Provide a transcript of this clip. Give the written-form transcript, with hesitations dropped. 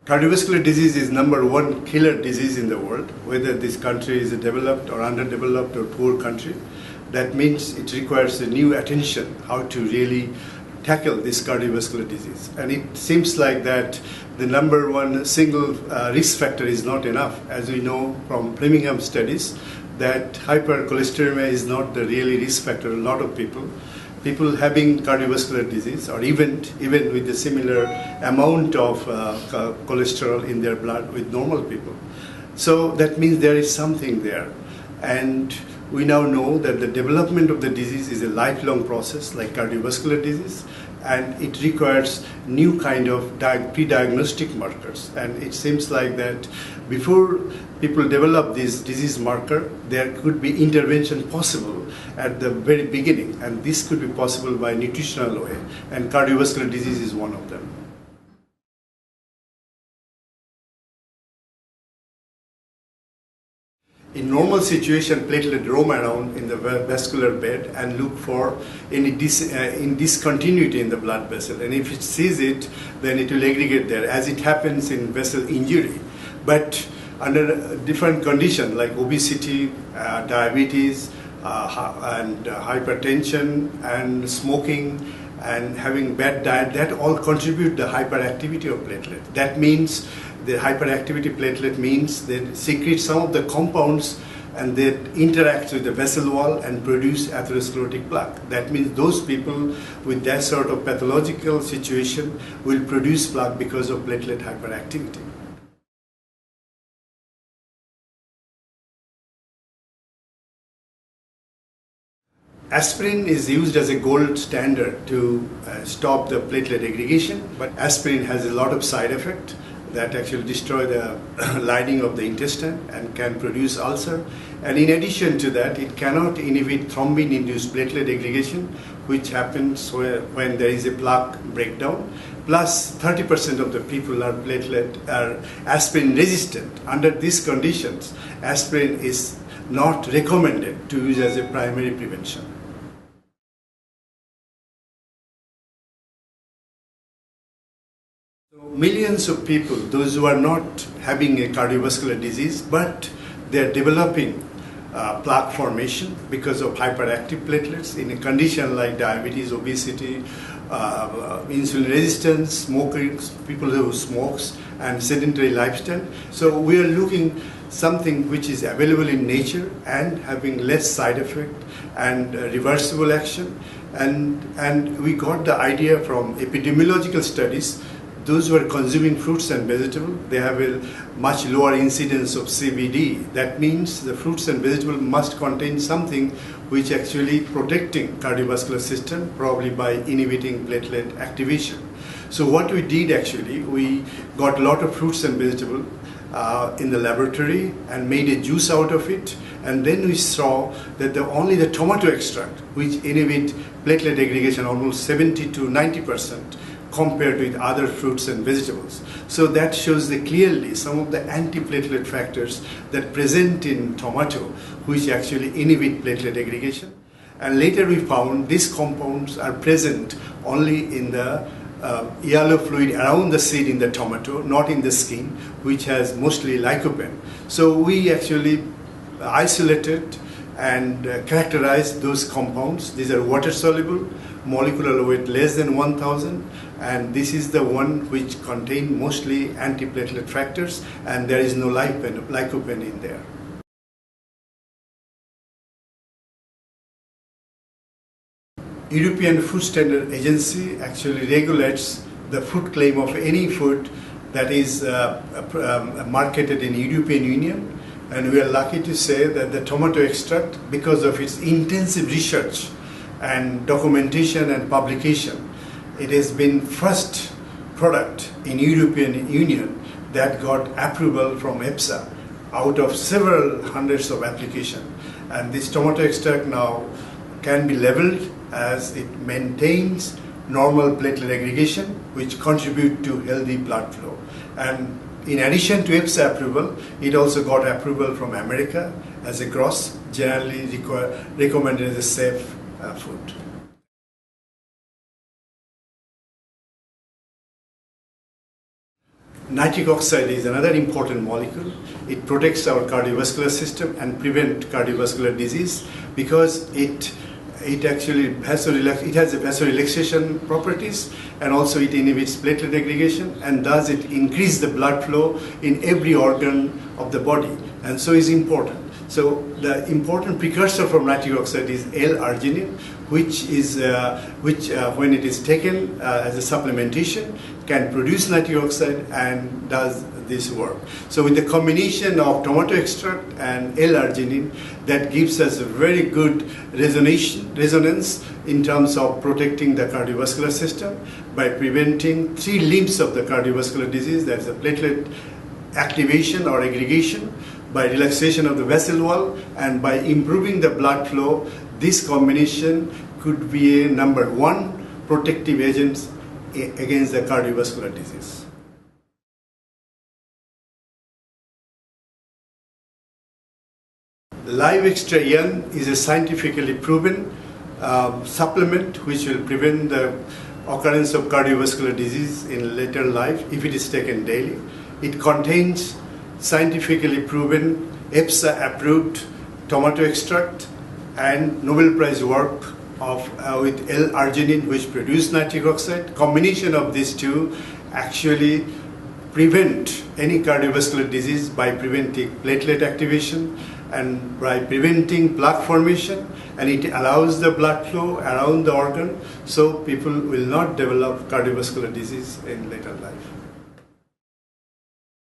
Cardiovascular disease is #1 killer disease in the world, whether this country is a developed or underdeveloped or poor country. That means it requires a new attention how to really tackle this cardiovascular disease. And it seems like that the #1 single risk factor is not enough. As we know from Birmingham studies, that hypercholesterolemia is not the really risk factor. A lot of people having cardiovascular disease, or even with a similar amount of cholesterol in their blood with normal people. So that means there is something there. And we now know that the development of the disease is a lifelong process like cardiovascular disease, and it requires new kind of pre-diagnostic markers. And it seems like that before people develop this disease marker, there could be intervention possible at the very beginning, and this could be possible by nutritional way, and cardiovascular disease is one of them. In normal situation, platelet roam around in the vascular bed and look for any discontinuity in the blood vessel. And if it sees it, then it will aggregate there, as it happens in vessel injury. But under a different condition like obesity, diabetes, and hypertension, and smoking, and having bad diet, that all contribute to the hyperactivity of platelet. That means the hyperactivity platelet means they secrete some of the compounds and they interact with the vessel wall and produce atherosclerotic plaque. That means those people with that sort of pathological situation will produce plaque because of platelet hyperactivity. Aspirin is used as a gold standard to stop the platelet aggregation, but aspirin has a lot of side effects that actually destroy the lining of the intestine and can produce ulcer. And in addition to that, it cannot inhibit thrombin-induced platelet aggregation, which happens when there is a plaque breakdown. Plus, 30% of the people are aspirin resistant. Under these conditions, aspirin is not recommended to use as a primary prevention. Millions of people, those who are not having a cardiovascular disease, but they are developing plaque formation because of hyperactive platelets in a condition like diabetes, obesity, insulin resistance, smoking, people who smokes, and sedentary lifestyle. So we are looking something which is available in nature and having less side effect and reversible action. And we got the idea from epidemiological studies. Those who are consuming fruits and vegetables, they have a much lower incidence of CVD. That means the fruits and vegetables must contain something which actually protecting cardiovascular system, probably by inhibiting platelet activation. So what we did actually, we got a lot of fruits and vegetables in the laboratory and made a juice out of it. And then we saw that only the tomato extract, which inhibit platelet aggregation almost 70 to 90%, compared with other fruits and vegetables. So that shows clearly some of the antiplatelet factors that present in tomato, which actually inhibit platelet aggregation. And later we found these compounds are present only in the yellow fluid around the seed in the tomato, not in the skin, which has mostly lycopene. So we actually isolated and characterized those compounds. These are water soluble, molecular weight less than 1,000, and this is the one which contain mostly antiplatelet factors, and there is no lycopene in there. European Food Standard Agency actually regulates the food claim of any food that is marketed in European Union, and we are lucky to say that the tomato extract, because of its intensive research and documentation and publication, it has been first product in European Union that got approval from EFSA out of several hundreds of applications. And this tomato extract now can be labeled as it maintains normal platelet aggregation, which contribute to healthy blood flow. And in addition to EFSA approval, it also got approval from America as a GROS, generally recommended as a safe food. Nitric oxide is another important molecule. It protects our cardiovascular system and prevent cardiovascular disease because it actually has vasorelaxation properties, and also it inhibits platelet aggregation, and thus it increases the blood flow in every organ of the body, and so is important. So the important precursor from nitric oxide is L-arginine, which when it is taken as a supplementation can produce nitric oxide and does this work. So with the combination of tomato extract and L-arginine, that gives us a very good resonance in terms of protecting the cardiovascular system by preventing 3 limbs of the cardiovascular disease, that's the platelet activation or aggregation, by relaxation of the vessel wall, and by improving the blood flow. This combination could be a number 1 protective agent against the cardiovascular disease. Livextra Young is a scientifically proven supplement which will prevent the occurrence of cardiovascular disease in later life if it is taken daily. It contains scientifically proven EFSA approved tomato extract and Nobel Prize work with L-arginine, which produce nitric oxide. Combination of these two actually prevent any cardiovascular disease by preventing platelet activation and by preventing plaque formation, and it allows the blood flow around the organ so people will not develop cardiovascular disease in later life.